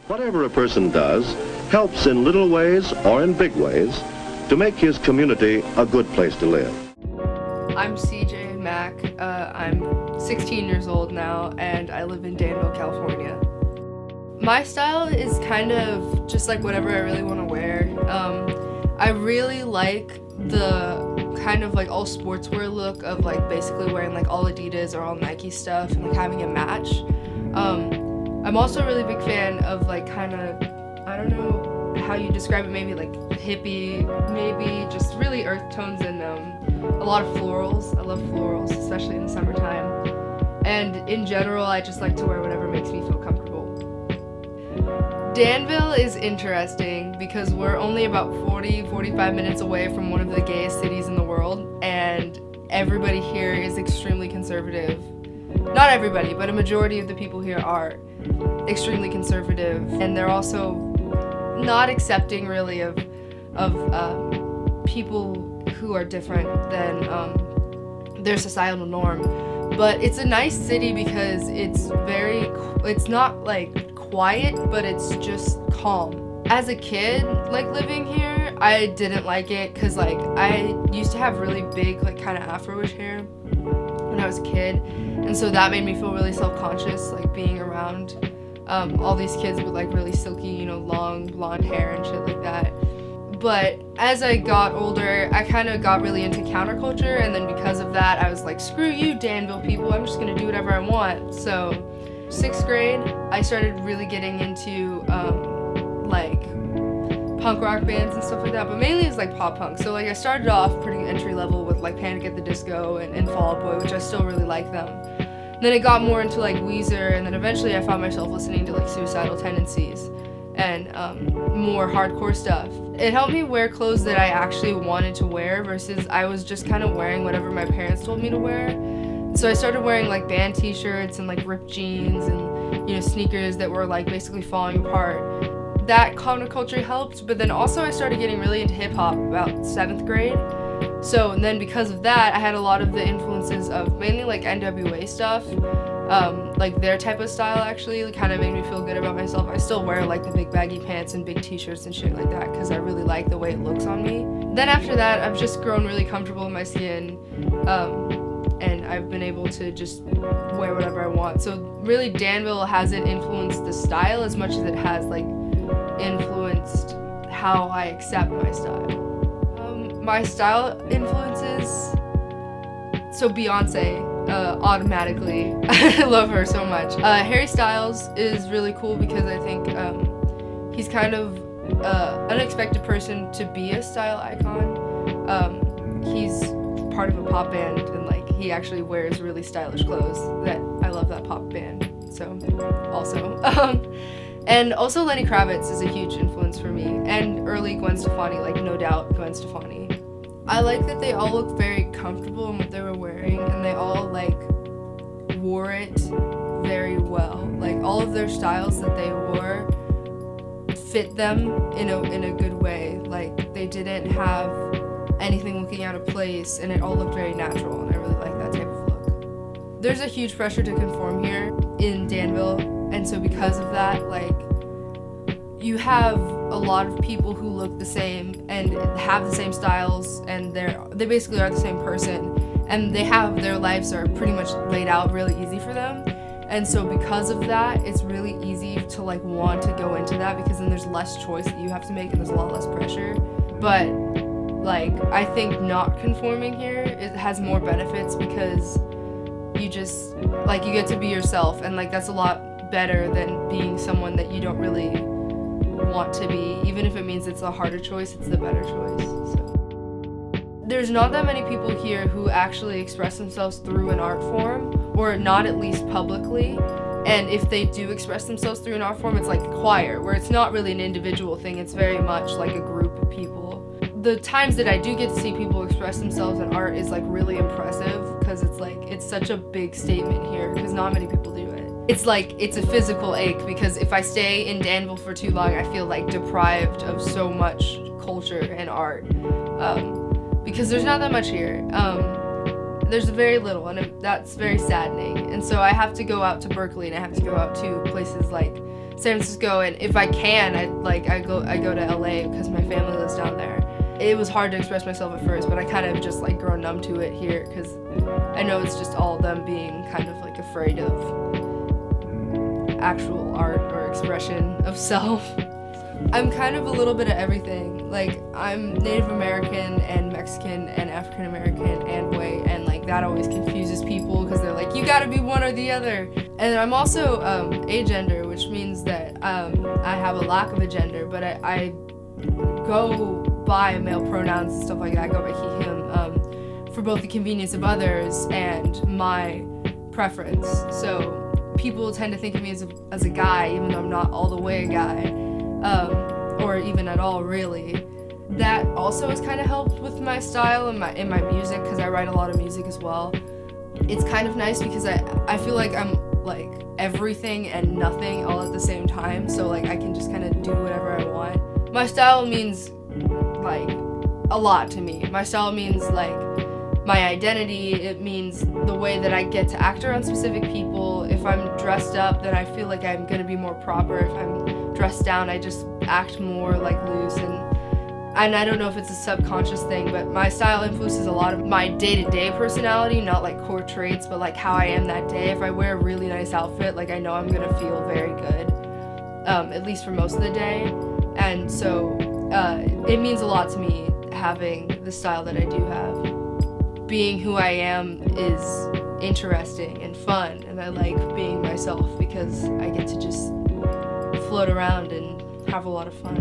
Whatever a person does helps in little ways or in big ways to make his community a good place to live. I'm CJ Mack. I'm 16 years old now, and I live in Danville, California. My style is kind of just like whatever I really want to wear. I really like the kind of like all sportswear look of like basically wearing like all Adidas or all Nike stuff and like having it match. I'm also a really big fan of like kind of, I don't know how you describe it, maybe like hippie, maybe just really earth tones and a lot of florals. I love florals, especially in the summertime. And in general, I just like to wear whatever makes me feel comfortable. Danville is interesting because we're only about 45 minutes away from one of the gayest cities in the world, and everybody here is extremely conservative. Not everybody, but a majority of the people here are extremely conservative, and they're also not accepting really of people who are different than their societal norm. But it's a nice city because it's not like quiet, but it's just calm. As a kid, like living here, I didn't like it because like I used to have really big like kind of afro-ish hair when I was a kid, and so that made me feel really self-conscious, like being around all these kids with like really silky, long blonde hair and shit like that. But as I got older, I kind of got really into counterculture, and then because of that, I was like, screw you, Danville people, I'm just gonna do whatever I want. So 6th grade, I started really getting into like punk rock bands and stuff like that, but mainly it's like pop punk. So like I started off pretty entry level with like Panic at the Disco and Fall Out Boy, which I still really like them. Then it got more into like Weezer, and then eventually I found myself listening to like Suicidal Tendencies and more hardcore stuff. It helped me wear clothes that I actually wanted to wear versus I was just kind of wearing whatever my parents told me to wear. So I started wearing like band t-shirts and like ripped jeans and sneakers that were like basically falling apart. That counterculture helped, but then also I started getting really into hip hop about 7th grade. So and then because of that, I had a lot of the influences of mainly like NWA stuff. Like their type of style actually kind of made me feel good about myself. I still wear like the big baggy pants and big t-shirts and shit like that because I really like the way it looks on me. Then after that, I've just grown really comfortable in my skin, and I've been able to just wear whatever I want. So really Danville hasn't influenced the style as much as it has like influenced how I accept my style. My style influences, so Beyonce, automatically. I love her so much. Harry Styles is really cool because I think he's kind of unexpected person to be a style icon. He's part of a pop band, and like he actually wears really stylish clothes. That I love that pop band. So also, and also Lenny Kravitz is a huge influence for me, and early Gwen Stefani, like no doubt Gwen Stefani. I like that they all look very comfortable in what they were wearing, and they all like wore it very well. Like all of their styles that they wore fit them in a good way. Like they didn't have anything looking out of place, and it all looked very natural, and I really like that type of look. There's a huge pressure to conform here in Danville, and so because of that, like you have a lot of people who look the same and have the same styles, and they basically are the same person, and their lives are pretty much laid out really easy for them. And so because of that, it's really easy to like want to go into that because then there's less choice that you have to make and there's a lot less pressure. But like I think not conforming here, it has more benefits because you just like you get to be yourself, and like that's a lot better than being someone that you don't really want to be. Even if it means it's a harder choice, it's the better choice. So there's not that many people here who actually express themselves through an art form, or not at least publicly. And if they do express themselves through an art form, it's like a choir, where it's not really an individual thing, it's very much like a group of people. The times that I do get to see people express themselves in art is like really impressive because it's such a big statement here because not many people do it. It's like it's a physical ache because if I stay in Danville for too long, I feel like deprived of so much culture and art because there's not that much here. There's very little, and that's very saddening. And so I have to go out to Berkeley, and I have to go out to places like San Francisco, and if I can, I go to LA because my family lives down there. It was hard to express myself at first, but I kind of just like grown numb to it here because I know it's just all them being kind of like afraid of actual art or expression of self. I'm kind of a little bit of everything. Like, I'm Native American and Mexican and African American and white, and like that always confuses people because they're like, you gotta be one or the other. And I'm also agender, which means that I have a lack of a gender, but I go by male pronouns and stuff like that. I go by he, him, for both the convenience of others and my preference. So people tend to think of me as a guy, even though I'm not all the way a guy. Or even at all, really. That also has kind of helped with my style and in my music, because I write a lot of music as well. It's kind of nice because I feel like I'm like everything and nothing all at the same time, so like I can just kind of do whatever I want. My style means like a lot to me. My style means like my identity. It means the way that I get to act around specific people. If I'm dressed up, then I feel like I'm gonna be more proper. If I'm dressed down, I just act more like loose, and I don't know if it's a subconscious thing, but my style influences a lot of my day-to-day personality, not like core traits, but like how I am that day. If I wear a really nice outfit, like I know I'm gonna feel very good, at least for most of the day. And so it means a lot to me having the style that I do have. Being who I am is interesting and fun, and I like being myself because I get to just float around and have a lot of fun.